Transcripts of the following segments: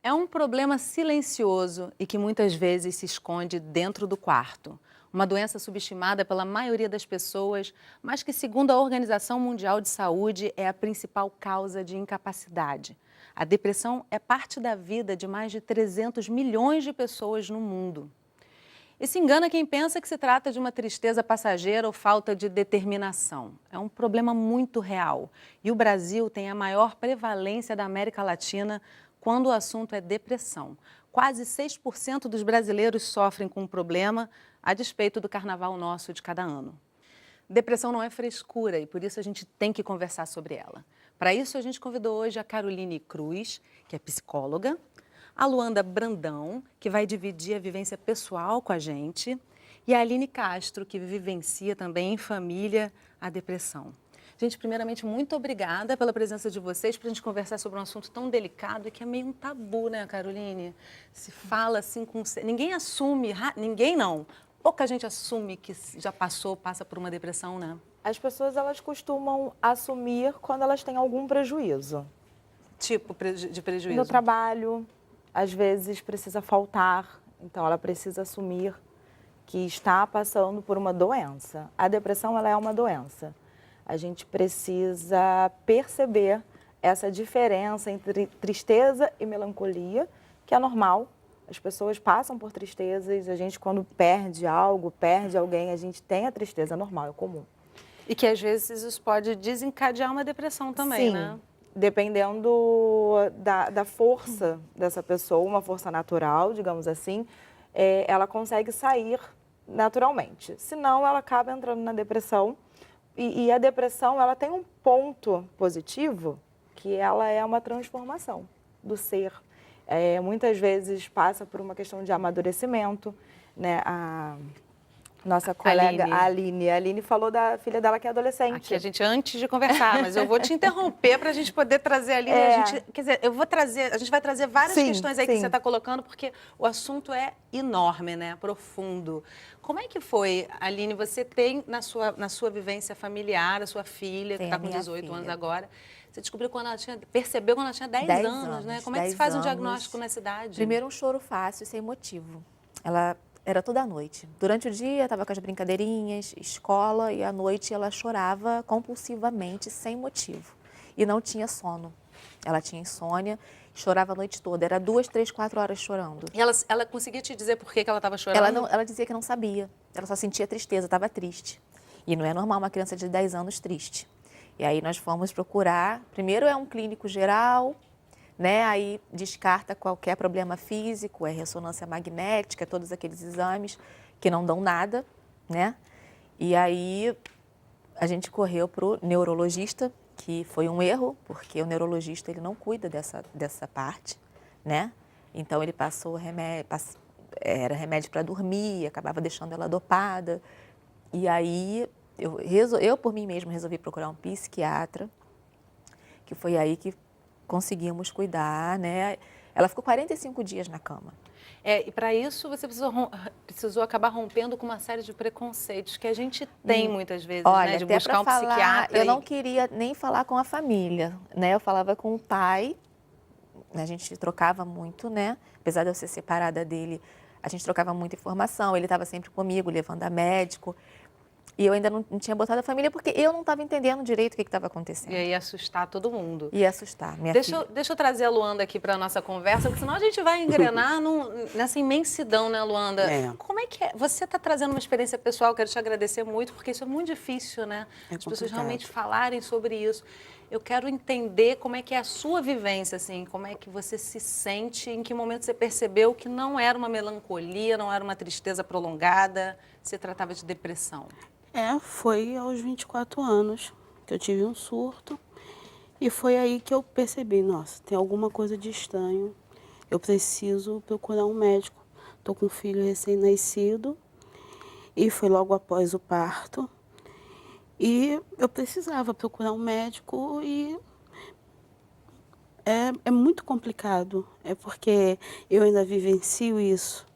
É um problema silencioso e que muitas vezes se esconde dentro do quarto. Uma doença subestimada pela maioria das pessoas, mas que, segundo a Organização Mundial de Saúde, é a principal causa de incapacidade. A depressão é parte da vida de mais de 300 milhões de pessoas no mundo. E se engana quem pensa que se trata de uma tristeza passageira ou falta de determinação. É um problema muito real. E o Brasil tem a maior prevalência da América Latina quando o assunto é depressão. Quase 6% dos brasileiros sofrem com o problema, a despeito do carnaval nosso de cada ano. Depressão não é frescura e por isso a gente tem que conversar sobre ela. Para isso, a gente convidou hoje a Caroline Cruz, que é psicóloga, a Luanda Brandão, que vai dividir a vivência pessoal com a gente, e a Aline Castro, que vivencia também em família a depressão. Gente, primeiramente, muito obrigada pela presença de vocês para a gente conversar sobre um assunto tão delicado e que é meio um tabu, né, Caroline? Se fala assim com... Ninguém assume, ninguém não. Pouca gente assume que já passa por uma depressão, né? As pessoas, elas costumam assumir quando elas têm algum prejuízo. Tipo de prejuízo? No trabalho, às vezes precisa faltar, então ela precisa assumir que está passando por uma doença. A depressão, ela é uma doença. A gente precisa perceber essa diferença entre tristeza e melancolia, que é normal. As pessoas passam por tristezas, a gente quando perde algo, perde alguém, a gente tem a tristeza, é normal, é comum. E que às vezes isso pode desencadear uma depressão também, Sim, né? Dependendo da força dessa pessoa, uma força natural, digamos assim, ela consegue sair naturalmente. Senão, ela acaba entrando na depressão. E a depressão, ela tem um ponto positivo, que ela é uma transformação do ser. Muitas vezes passa por uma questão de amadurecimento, né? A nossa colega a Aline falou da filha dela que é adolescente. Aqui a gente, antes de conversar, mas eu vou te interromper para a gente poder trazer a Aline. Quer dizer, a gente vai trazer várias questões aí que você está colocando, porque o assunto é enorme, né? Profundo. Como é que foi, Aline, você tem na sua vivência familiar, a sua filha, que está com 18 anos agora, você descobriu percebeu quando ela tinha 10 anos, né? Como é que se faz um diagnóstico nessa idade? Primeiro, um choro fácil, sem motivo. Ela era toda a noite. Durante o dia, estava com as brincadeirinhas, escola, e à noite ela chorava compulsivamente, sem motivo. E não tinha sono. Ela tinha insônia, chorava a noite toda. Era 2, 3, 4 horas chorando. E ela conseguia te dizer por que ela estava chorando? Ela dizia que não sabia. Ela só sentia tristeza, estava triste. E não é normal uma criança de 10 anos triste. E aí nós fomos procurar. Primeiro é um clínico geral, né? Aí descarta qualquer problema físico, é ressonância magnética, todos aqueles exames que não dão nada, né? E aí a gente correu para o neurologista, que foi um erro, porque o neurologista ele não cuida dessa parte, né? Então ele passou remédio, era remédio para dormir, acabava deixando ela dopada. E aí eu por mim mesma resolvi procurar um psiquiatra, que foi aí que conseguimos cuidar, né? Ela ficou 45 dias na cama. E para isso você precisou acabar rompendo com uma série de preconceitos que a gente tem muitas vezes, olha, né? De buscar um psiquiatra. Eu não queria nem falar com a família, né? Eu falava com o pai, a gente trocava muito, né? Apesar de eu ser separada dele, a gente trocava muita informação, ele estava sempre comigo, levando a médico. E eu ainda não tinha botado a família porque eu não estava entendendo direito o que estava acontecendo. E aí ia assustar todo mundo. Ia assustar, minha filha. filha. Deixa eu trazer a Luanda aqui para a nossa conversa, porque senão a gente vai engrenar nessa imensidão, né, Luanda? Como é que é? Você está trazendo uma experiência pessoal, quero te agradecer muito, porque isso é muito difícil, né? As pessoas realmente falarem sobre isso. Eu quero entender como é que é a sua vivência, assim, como é que você se sente, em que momento você percebeu que não era uma melancolia, não era uma tristeza prolongada, se tratava de depressão. Foi aos 24 anos que eu tive um surto e foi aí que eu percebi, nossa, tem alguma coisa de estranho, eu preciso procurar um médico. Estou com um filho recém-nascido e foi logo após o parto e eu precisava procurar um médico e é muito complicado, porque eu ainda vivencio isso.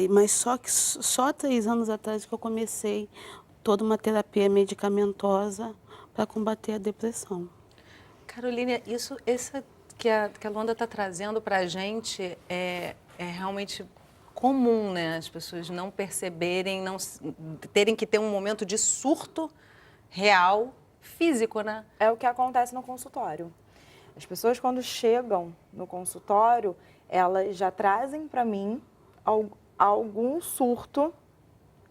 Mas só 3 anos atrás que eu comecei toda uma terapia medicamentosa para combater a depressão. Carolina, essa que a Luanda está trazendo para a gente é realmente comum, né? As pessoas não perceberem, terem que ter um momento de surto real, físico, né? É o que acontece no consultório. As pessoas, quando chegam no consultório, elas já trazem para mim algum surto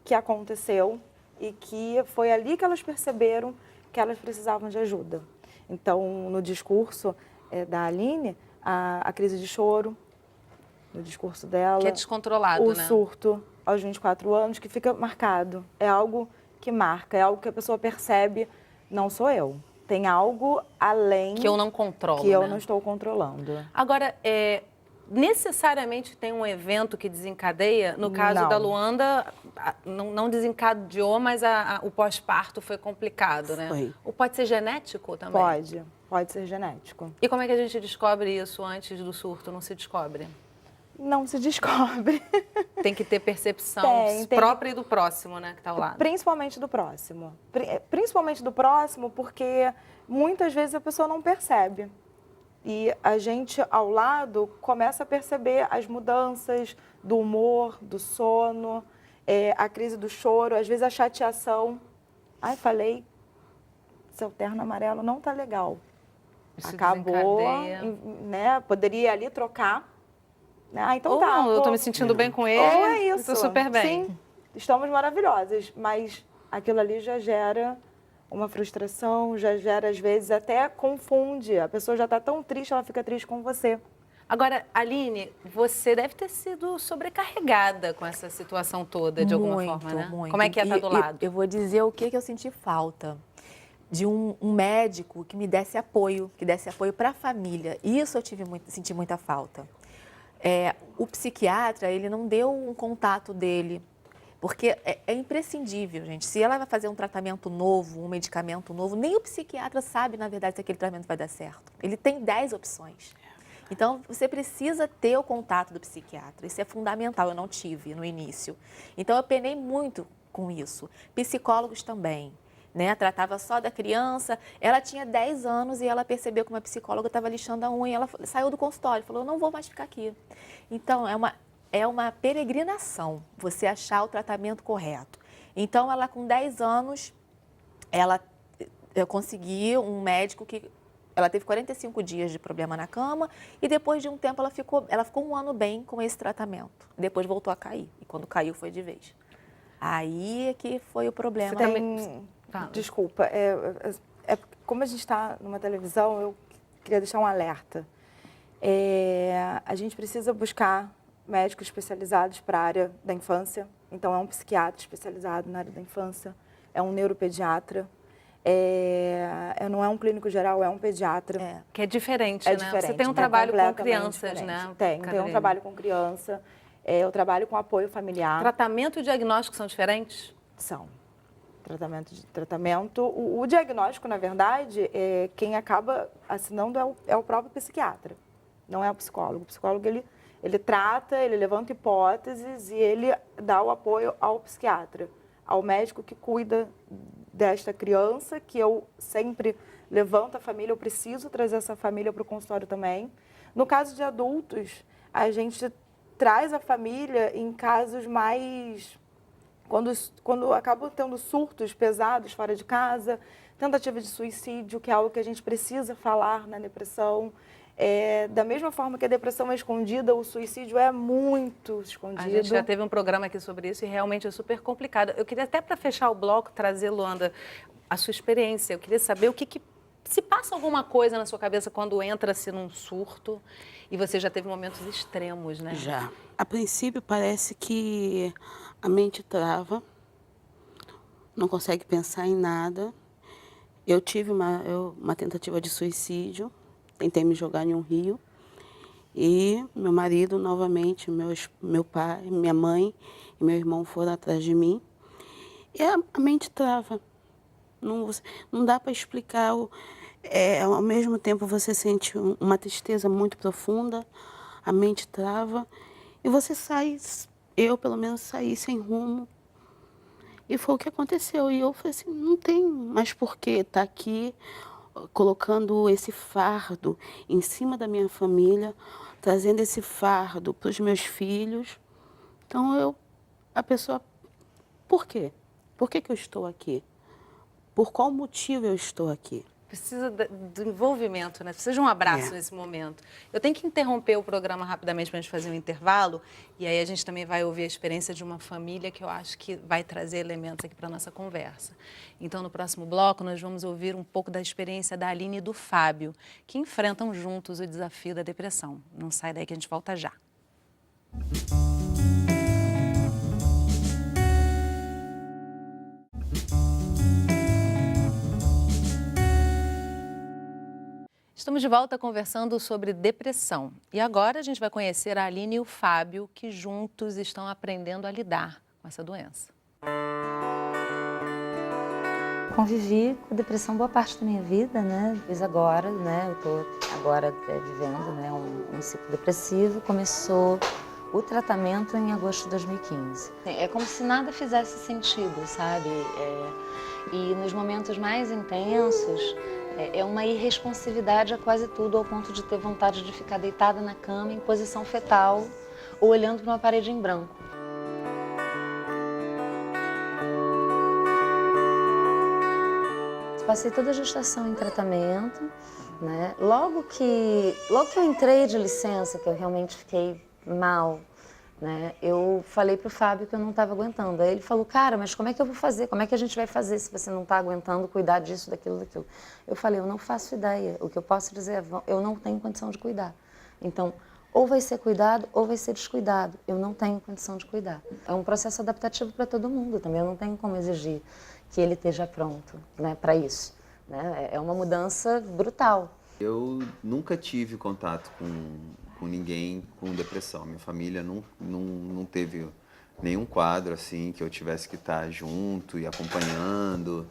que aconteceu e que foi ali que elas perceberam que elas precisavam de ajuda. Então, no discurso da Aline, a crise de choro, no discurso dela... Que é descontrolado, né? O surto aos 24 anos, que fica marcado. É algo que marca, é algo que a pessoa percebe, não sou eu. Tem algo além... Que eu não controlo, que eu né? não estou controlando. Agora, necessariamente tem um evento que desencadeia? No caso Não. da Luanda, não desencadeou, mas o pós-parto foi complicado, né? Foi. Ou pode ser genético também? Pode ser genético. E como é que a gente descobre isso antes do surto? Não se descobre? Não se descobre. Tem que ter percepção Tem própria e do próximo, né, que está ao lado. Principalmente do próximo. Principalmente do próximo, porque muitas vezes a pessoa não percebe. E a gente, ao lado, começa a perceber as mudanças do humor, do sono, a crise do choro, às vezes a chateação. Ai, falei, seu terno amarelo não tá legal. Isso Acabou, desencadeia. né? Poderia ali trocar. Então Ou tá. não, eu tô me sentindo bem com ele, Ou é isso. tô super bem. Sim, estamos maravilhosas, mas aquilo ali já gera uma frustração, já gera, às vezes, até confunde. A pessoa já está tão triste, ela fica triste com você. Agora, Aline, você deve ter sido sobrecarregada com essa situação toda, de alguma forma, né? Muito. Como é que é estar do lado? Eu vou dizer o que eu senti falta. De um médico que me desse apoio para a família. Isso eu senti muita falta. O psiquiatra, ele não deu um contato dele, porque é imprescindível, gente. Se ela vai fazer um tratamento novo, um medicamento novo, nem o psiquiatra sabe, na verdade, se aquele tratamento vai dar certo. Ele tem 10 opções. Então, você precisa ter o contato do psiquiatra. Isso é fundamental, eu não tive no início. Então, eu penei muito com isso. Psicólogos também. Né? Tratava só da criança. Ela tinha 10 anos e ela percebeu que uma psicóloga estava lixando a unha. Ela saiu do consultório, falou, eu não vou mais ficar aqui. Então, é uma peregrinação você achar o tratamento correto. Então, ela com 10 anos, eu consegui um médico que... Ela teve 45 dias de problema na cama e depois de um tempo ela ficou 1 ano bem com esse tratamento. Depois voltou a cair e quando caiu foi de vez. Aí é que foi o problema. Você tem... Desculpa, como a gente está numa televisão, eu queria deixar um alerta. A gente precisa buscar médicos especializados para a área da infância. Então, é um psiquiatra especializado na área da infância, é um neuropediatra, não é um clínico geral, é um pediatra. Que é diferente, né? Diferente, você tem um trabalho com crianças, diferente. né? Tem um trabalho com criança, eu trabalho com apoio familiar. Tratamento e diagnóstico são diferentes? São. Tratamento. O diagnóstico, na verdade, quem acaba assinando é o próprio psiquiatra, não é o psicólogo. O psicólogo, ele trata, ele levanta hipóteses e ele dá o apoio ao psiquiatra, ao médico que cuida desta criança, que eu sempre levanto a família, eu preciso trazer essa família para o consultório também. No caso de adultos, a gente traz a família em casos mais... Quando acabam tendo surtos pesados fora de casa, tentativa de suicídio, que é algo que a gente precisa falar na depressão. Da mesma forma que a depressão é escondida, o suicídio é muito escondido. A gente já teve um programa aqui sobre isso e realmente é super complicado. Eu queria até, para fechar o bloco, trazer, Luanda, a sua experiência. Eu queria saber o que se passa alguma coisa na sua cabeça quando entra-se num surto e você já teve momentos extremos, né? Já. A princípio parece que a mente trava, não consegue pensar em nada. Eu tive uma tentativa de suicídio, tentei me jogar em um rio. E meu marido, novamente, meu pai, minha mãe e meu irmão foram atrás de mim. E a mente trava. Não dá para explicar. Ao mesmo tempo você sente uma tristeza muito profunda, a mente trava. E você sai, eu pelo menos saí sem rumo. E foi o que aconteceu. E eu falei assim, não tem mais por que estar aqui. colocando esse fardo em cima da minha família, trazendo esse fardo para os meus filhos. Então, a pessoa, por quê? Por que que eu estou aqui? Por qual motivo eu estou aqui? Precisa do envolvimento, né? Precisa de um abraço nesse momento. Eu tenho que interromper o programa rapidamente para a gente fazer um intervalo. E aí a gente também vai ouvir a experiência de uma família que eu acho que vai trazer elementos aqui para a nossa conversa. Então, no próximo bloco, nós vamos ouvir um pouco da experiência da Aline e do Fábio, que enfrentam juntos o desafio da depressão. Não sai daí que a gente volta já. Estamos de volta conversando sobre depressão. E agora a gente vai conhecer a Aline e o Fábio, que juntos estão aprendendo a lidar com essa doença. Convivi com depressão boa parte da minha vida, né? Fiz agora, né? Eu tô agora vivendo, né, um ciclo depressivo. Começou o tratamento em agosto de 2015. É como se nada fizesse sentido, sabe? E nos momentos mais intensos, é uma irresponsividade a quase tudo, ao ponto de ter vontade de ficar deitada na cama em posição fetal ou olhando para uma parede em branco. Passei toda a gestação em tratamento, né? Logo que eu entrei de licença, que eu realmente fiquei mal, né? Eu falei pro Fábio que eu não estava aguentando. Aí ele falou, cara, mas como é que eu vou fazer? Como é que a gente vai fazer se você não está aguentando cuidar disso, daquilo, daquilo? Eu falei, eu não faço ideia. O que eu posso dizer é, eu não tenho condição de cuidar. Então, ou vai ser cuidado ou vai ser descuidado. Eu não tenho condição de cuidar. É um processo adaptativo para todo mundo também. Eu não tenho como exigir que ele esteja pronto, né, para isso, né? É uma mudança brutal. Eu nunca tive contato com ninguém com depressão. Minha família não teve nenhum quadro assim que eu tivesse que estar junto e acompanhando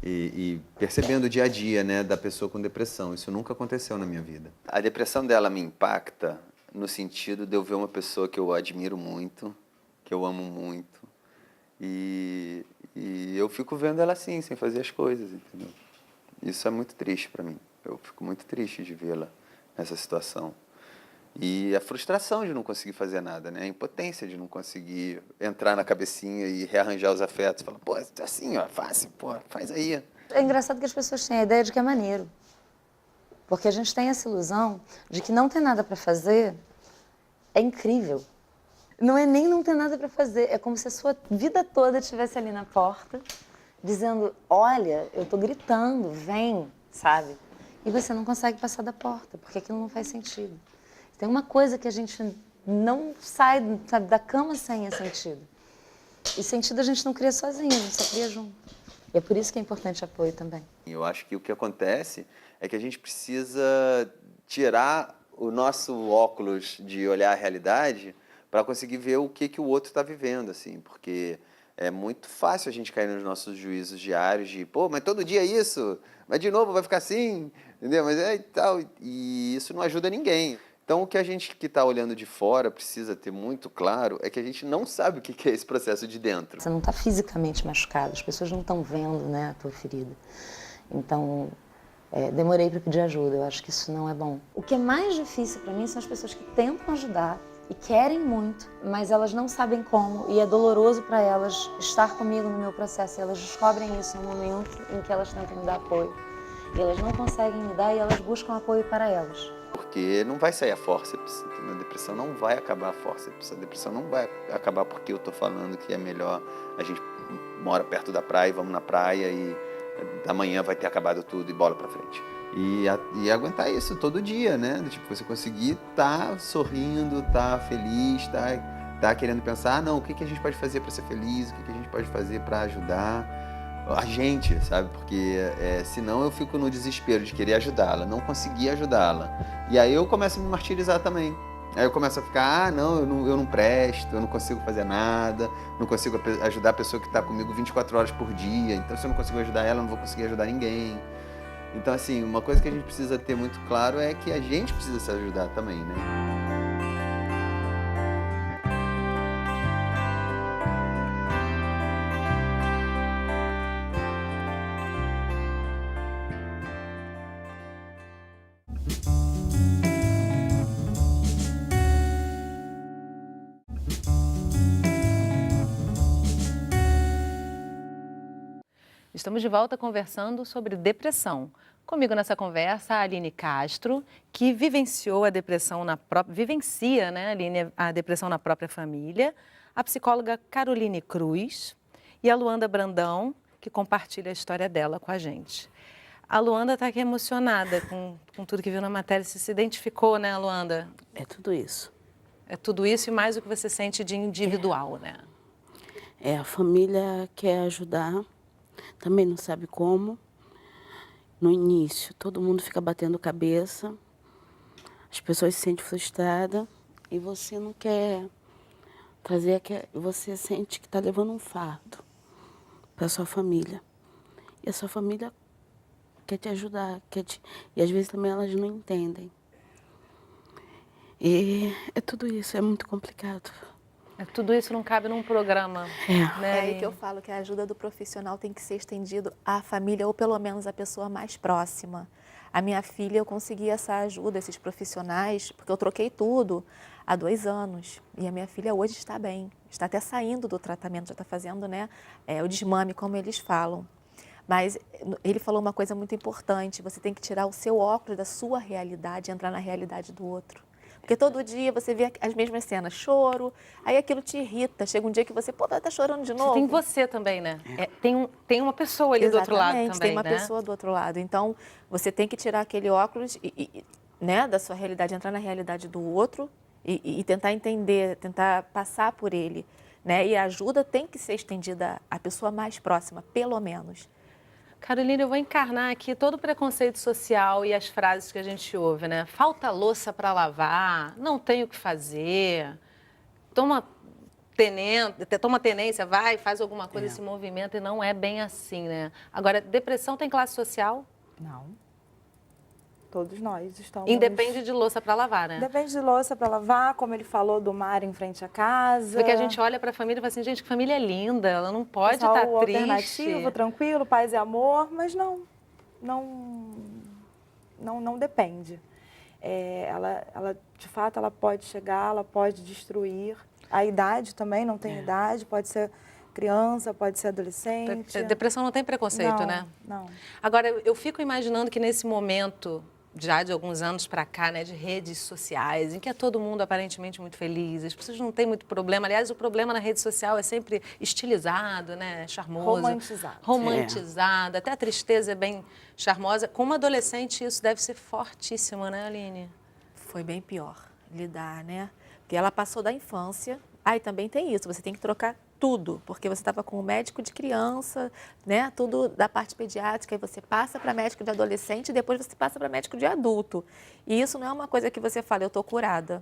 e percebendo o dia a dia, né, da pessoa com depressão. Isso nunca aconteceu na minha vida. A depressão dela me impacta no sentido de eu ver uma pessoa que eu admiro muito, que eu amo muito, e eu fico vendo ela assim, sem fazer as coisas, entendeu? Isso é muito triste para mim. Eu fico muito triste de vê-la nessa situação. E a frustração de não conseguir fazer nada, né? A impotência de não conseguir entrar na cabecinha e rearranjar os afetos. Falar, pô, assim, ó, fácil, pô, faz aí. É engraçado que as pessoas têm a ideia de que é maneiro. Porque a gente tem essa ilusão de que não ter nada para fazer é incrível. Não é nem não ter nada para fazer, é como se a sua vida toda estivesse ali na porta, dizendo, olha, eu tô gritando, vem, sabe? E você não consegue passar da porta, porque aquilo não faz sentido. Tem uma coisa que a gente não sai, sabe, da cama sem é sentido. E sentido a gente não cria sozinho, a gente só cria junto. E é por isso que é importante apoio também. Eu acho que o que acontece é que a gente precisa tirar o nosso óculos de olhar a realidade para conseguir ver o que o outro está vivendo, assim, porque é muito fácil a gente cair nos nossos juízos diários de, pô, mas todo dia é isso, mas de novo vai ficar assim, entendeu? Mas é e tal, e isso não ajuda ninguém. Então, o que a gente que está olhando de fora precisa ter muito claro é que a gente não sabe o que é esse processo de dentro. Você não está fisicamente machucado, as pessoas não estão vendo, né, a tua ferida. Então, demorei para pedir ajuda, eu acho que isso não é bom. O que é mais difícil para mim são as pessoas que tentam ajudar e querem muito, mas elas não sabem como, e é doloroso para elas estar comigo no meu processo. E elas descobrem isso no momento em que elas tentam me dar apoio. E elas não conseguem me dar e elas buscam apoio para elas. Porque não vai sair a fórceps, a depressão não vai acabar a fórceps, a depressão não vai acabar porque eu estou falando que é melhor a gente mora perto da praia e vamos na praia e amanhã vai ter acabado tudo e bola para frente. E aguentar isso todo dia, né? Tipo, você conseguir estar sorrindo, estar feliz, tá querendo pensar, não, o que a gente pode fazer para ser feliz, o que a gente pode fazer para ajudar a gente, sabe? Porque senão eu fico no desespero de querer ajudá-la, não conseguir ajudá-la. E aí eu começo a me martirizar também. Aí eu começo a ficar, eu não presto, eu não consigo fazer nada, não consigo ajudar a pessoa que está comigo 24 horas por dia, então se eu não consigo ajudar ela, eu não vou conseguir ajudar ninguém. Então, assim, uma coisa que a gente precisa ter muito claro é que a gente precisa se ajudar também, né? Estamos de volta conversando sobre depressão. Comigo nessa conversa, a Aline Castro, que vivenciou a depressão vivencia, né, Aline, a depressão na própria família, a psicóloga Caroline Cruz e a Luanda Brandão, que compartilha a história dela com a gente. A Luanda está aqui emocionada com tudo que viu na matéria. Você se identificou, né, Luanda? É tudo isso. É tudo isso e mais o que você sente de individual, né? A família quer ajudar, também não sabe como. No início, todo mundo fica batendo cabeça, as pessoas se sentem frustradas e você não quer trazer, você sente que está levando um fardo para a sua família. E a sua família quer te ajudar, e às vezes também elas não entendem. E é tudo isso, é muito complicado. Tudo isso não cabe num programa. Né? É aí que eu falo que a ajuda do profissional tem que ser estendido à família ou pelo menos à pessoa mais próxima. A minha filha, eu consegui essa ajuda, esses profissionais, porque eu troquei tudo há 2 anos. E a minha filha hoje está bem, está até saindo do tratamento, já está fazendo, né, o desmame, como eles falam. Mas ele falou uma coisa muito importante, você tem que tirar o seu óculos da sua realidade e entrar na realidade do outro. Porque todo dia você vê as mesmas cenas, choro, aí aquilo te irrita. Chega um dia que você, tá chorando de novo. Tem você também, né? Tem uma pessoa ali do outro lado também, tem uma né? pessoa do outro lado. Então, você tem que tirar aquele óculos né, da sua realidade, entrar na realidade do outro e tentar entender, tentar passar por ele. Né? E a ajuda tem que ser estendida à pessoa mais próxima, pelo menos. Carolina, eu vou encarnar aqui todo o preconceito social e as frases que a gente ouve, né? Falta louça para lavar, não tem o que fazer, toma tenência, vai, faz alguma coisa, se movimenta, e não é bem assim, né? Agora, depressão tem classe social? Não. Todos nós estamos... Independe de louça para lavar, né? Depende de louça para lavar, como ele falou, do mar em frente à casa. Porque a gente olha para a família e fala assim, gente, que família linda, ela não pode estar triste. Alternativo, tranquilo, paz e amor, mas não depende. Ela, de fato, ela pode chegar, ela pode destruir. A idade também, não tem idade, pode ser criança, pode ser adolescente. Depressão não tem preconceito, não, né? Não. Agora, eu fico imaginando que nesse momento, já de alguns anos para cá, né, de redes sociais, em que é todo mundo aparentemente muito feliz, as pessoas não têm muito problema. Aliás, o problema na rede social é sempre estilizado, né, charmoso. Romantizado. Até a tristeza é bem charmosa. Como adolescente, isso deve ser fortíssimo, né, Aline? Foi bem pior lidar, né? Porque ela passou da infância. E também tem isso, você tem que trocar tudo, porque você estava com o médico de criança, né? Tudo da parte pediátrica, e você passa para médico de adolescente e depois você passa para médico de adulto. E isso não é uma coisa que você fala, eu estou curada.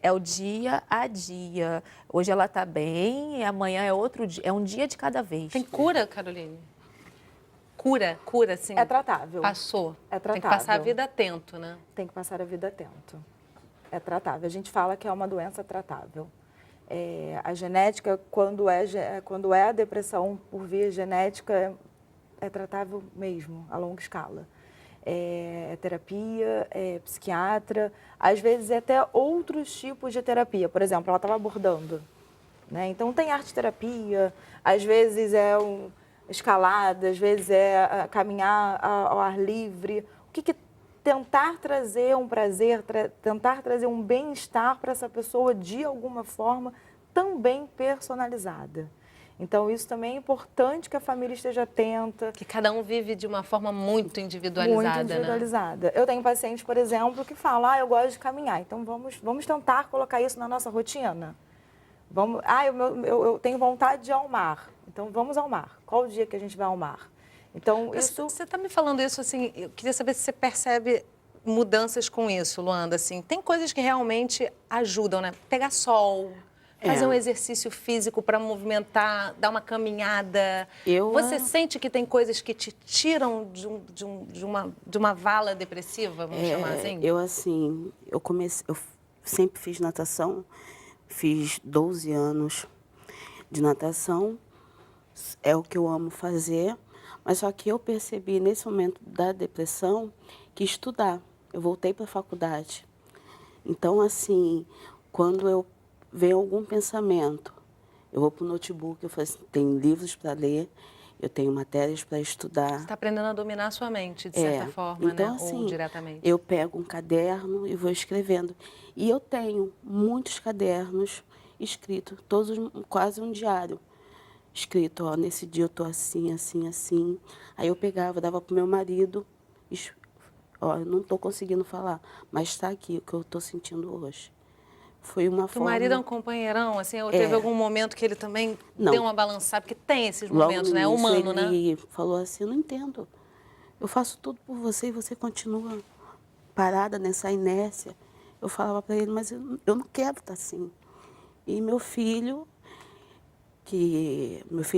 É o dia a dia. Hoje ela está bem, e amanhã é outro dia, é um dia de cada vez. Tem cura, Caroline? Cura, sim. É tratável. Passou. É tratável. Tem que passar a vida atento, né? Tem que passar a vida atento. É tratável. A gente fala que é uma doença tratável. A genética, quando é a depressão por via genética, é tratável mesmo, a longa escala. É terapia, é psiquiatra, às vezes é até outros tipos de terapia. Por exemplo, ela estava abordando, né? Então tem arte-terapia, às vezes é escalada, às vezes é caminhar ao ar livre. O que tentar trazer um prazer, tentar trazer um bem-estar para essa pessoa de alguma forma também personalizada. Então, isso também é importante que a família esteja atenta. Que cada um vive de uma forma muito individualizada, Muito individualizada. Né? Eu tenho pacientes, por exemplo, que falam, eu gosto de caminhar, então vamos tentar colocar isso na nossa rotina. Eu tenho vontade de ir ao mar, então vamos ao mar. Qual o dia que a gente vai ao mar? Então, Você está me falando isso, assim, eu queria saber se você percebe mudanças com isso, Luanda, assim. Tem coisas que realmente ajudam, né? Pegar sol, fazer um exercício físico para movimentar, dar uma caminhada. Você sente que tem coisas que te tiram de uma vala depressiva, vamos chamar assim? Eu sempre fiz natação, fiz 12 anos de natação, é o que eu amo fazer. Mas só que eu percebi, nesse momento da depressão, que estudar. Eu voltei para a faculdade. Então, assim, quando eu venho algum pensamento, eu vou para o notebook, eu falo assim, tem livros para ler, eu tenho matérias para Você estudar. está aprendendo a dominar a sua mente, de certa forma, Então, né? Ou assim, diretamente. eu pego um caderno e vou escrevendo. E eu tenho muitos cadernos escritos, quase um diário. Escrito, ó, nesse dia eu tô assim, assim, assim. Aí eu pegava, dava pro meu marido, ó, eu não tô conseguindo falar, mas está aqui o que eu tô sentindo hoje. Foi uma Teu forma... marido é um companheirão, assim, ou teve algum momento que ele também Não. deu uma balançada? Porque tem esses Logo momentos, no né? início, Humano, né? ele falou assim, eu não entendo. Eu faço tudo por você e você continua parada nessa inércia. Eu falava para ele, mas eu não quero estar assim. E meu filho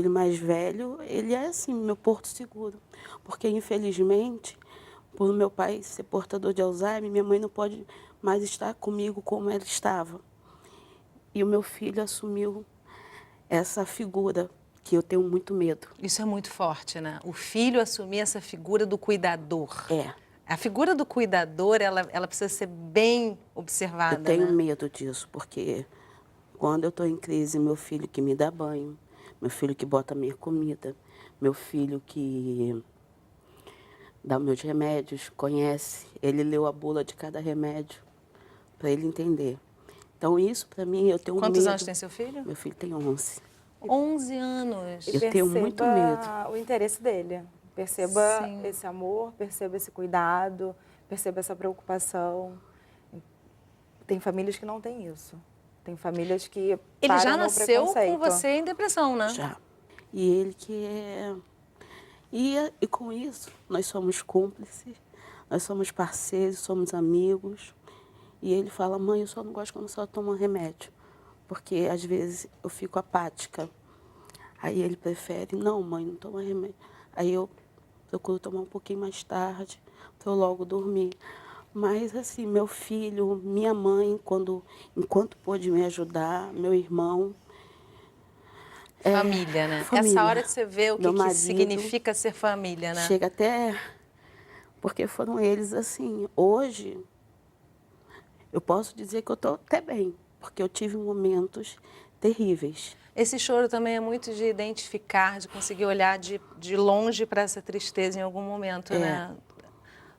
mais velho, ele é assim, meu porto seguro. Porque, infelizmente, por meu pai ser portador de Alzheimer, minha mãe não pode mais estar comigo como ela estava. E o meu filho assumiu essa figura que eu tenho muito medo. Isso é muito forte, né? O filho assumir essa figura do cuidador. É. A figura do cuidador, ela precisa ser bem observada, Eu tenho né? medo disso, porque quando eu estou em crise, meu filho que me dá banho, meu filho que bota minha comida, meu filho que dá meus remédios, conhece, ele leu a bula de cada remédio para ele entender. Então, isso para mim, eu tenho Quantos medo. anos tem seu filho? Meu filho tem 11. 11 anos. E Eu tenho muito medo. o interesse dele. Perceba Sim. esse amor, perceba esse cuidado, perceba essa preocupação. Tem famílias que não têm isso. Tem famílias que Ele param já no nasceu com preconceito. você em depressão, né? Já. E ele que é... E com isso, nós somos cúmplices, nós somos parceiros, somos amigos. E ele fala, mãe, eu só não gosto quando só toma remédio, porque às vezes eu fico apática. Aí ele prefere, não, mãe, não toma remédio. Aí eu procuro tomar um pouquinho mais tarde, para eu logo dormir. Mas, assim, meu filho, minha mãe, enquanto pôde me ajudar, meu irmão... Família, né? família. Essa hora que você vê o Meu que marido significa ser família, né? Chega até... Porque foram eles, assim, hoje, eu posso dizer que eu estou até bem, porque eu tive momentos terríveis. Esse choro também é muito de identificar, de conseguir olhar de longe para essa tristeza em algum momento, né?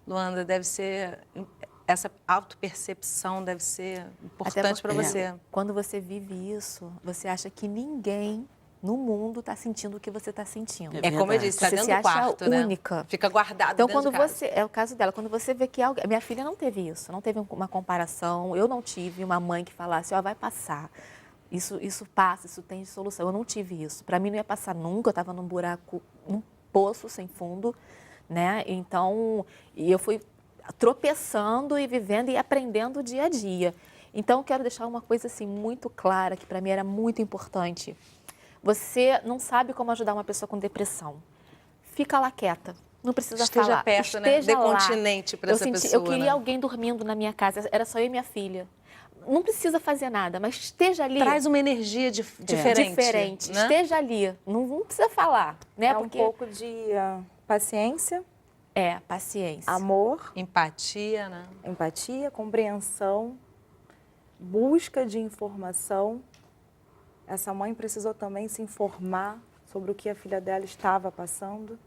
Luanda, deve ser... Essa autopercepção deve ser importante para você. Quando você vive isso, você acha que ninguém no mundo está sentindo o que você está sentindo. É como eu disse, está Você dentro se do acha quarto, né? única. Fica guardado Então, dentro quando de casa. você... É o caso dela. Quando você vê que alguém... Minha filha não teve isso. Não teve uma comparação. Eu não tive uma mãe que falasse, ó, vai passar. Isso passa, isso tem solução. Eu não tive isso. Para mim não ia passar nunca. Eu estava num buraco, num poço sem fundo, né? Então, e eu fui tropeçando e vivendo e aprendendo dia a dia. Então, eu quero deixar uma coisa assim muito clara, que para mim era muito importante. Você não sabe como ajudar uma pessoa com depressão. Fica lá quieta. Não precisa Esteja falar. perto, né? Dê Esteja lá. continente para essa pessoa, Eu queria né? alguém dormindo na minha casa. Era só eu e minha filha. Não precisa fazer nada, mas esteja ali. Traz uma energia diferente. Diferente. Né? Esteja ali. Não precisa falar, né? É um pouco de paciência, Paciência. amor, Empatia, né? empatia, compreensão, busca de informação. Essa mãe precisou também se informar sobre o que a filha dela estava passando.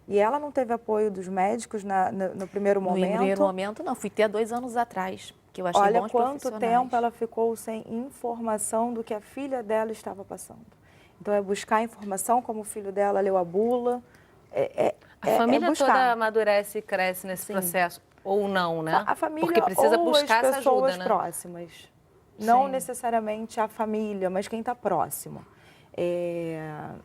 E ela não teve apoio dos médicos no primeiro momento. No primeiro momento, não. Fui ter 2 anos atrás, que eu achei Olha bons quanto profissionais. tempo ela ficou sem informação do que a filha dela estava passando. Então, é buscar informação, como o filho dela leu a bula. A família buscar. toda amadurece e cresce nesse processo. Ou não, né? A família Porque precisa ou buscar as essa pessoas ajuda, né? próximas. Não Sim. necessariamente a família, mas quem está próximo.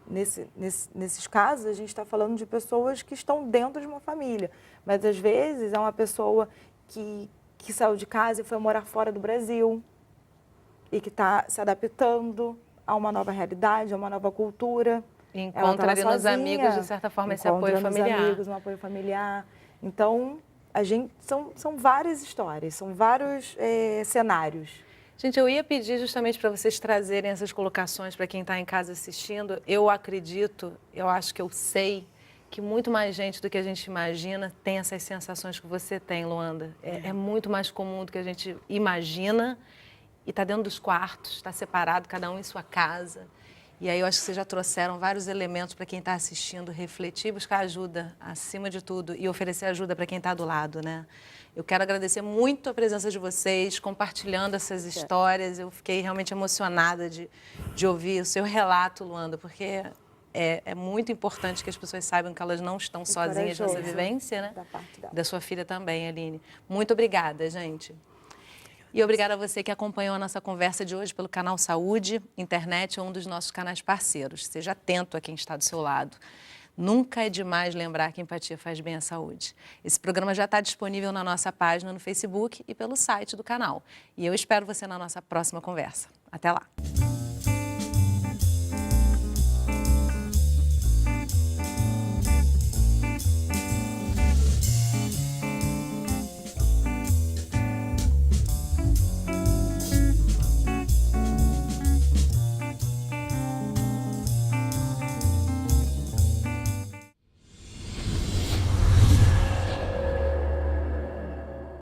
Nesses casos, a gente está falando de pessoas que estão dentro de uma família. Mas, às vezes, é uma pessoa que saiu de casa e foi morar fora do Brasil e que está se adaptando a uma nova realidade, a uma nova cultura. Encontra ali nos amigos, de certa forma, esse apoio familiar. Nos amigos, um apoio familiar. Então, são várias histórias, são vários cenários. Gente, eu ia pedir justamente para vocês trazerem essas colocações para quem está em casa assistindo. Eu acredito, eu acho que eu sei que muito mais gente do que a gente imagina tem essas sensações que você tem, Luanda. É muito mais comum do que a gente imagina e está dentro dos quartos, está separado, cada um em sua casa. E aí eu acho que vocês já trouxeram vários elementos para quem está assistindo refletir, buscar ajuda, acima de tudo, e oferecer ajuda para quem está do lado, né? Eu quero agradecer muito a presença de vocês, compartilhando essas histórias. Eu fiquei realmente emocionada de ouvir o seu relato, Luanda, porque é muito importante que as pessoas saibam que elas não estão sozinhas nessa corajoso vivência, né? da parte dela. Da sua filha também, Aline. Muito obrigada, gente. E obrigada a você que acompanhou a nossa conversa de hoje pelo canal Saúde, internet, um dos nossos canais parceiros. Seja atento a quem está do seu lado. Nunca é demais lembrar que empatia faz bem à saúde. Esse programa já está disponível na nossa página no Facebook e pelo site do canal. E eu espero você na nossa próxima conversa. Até lá!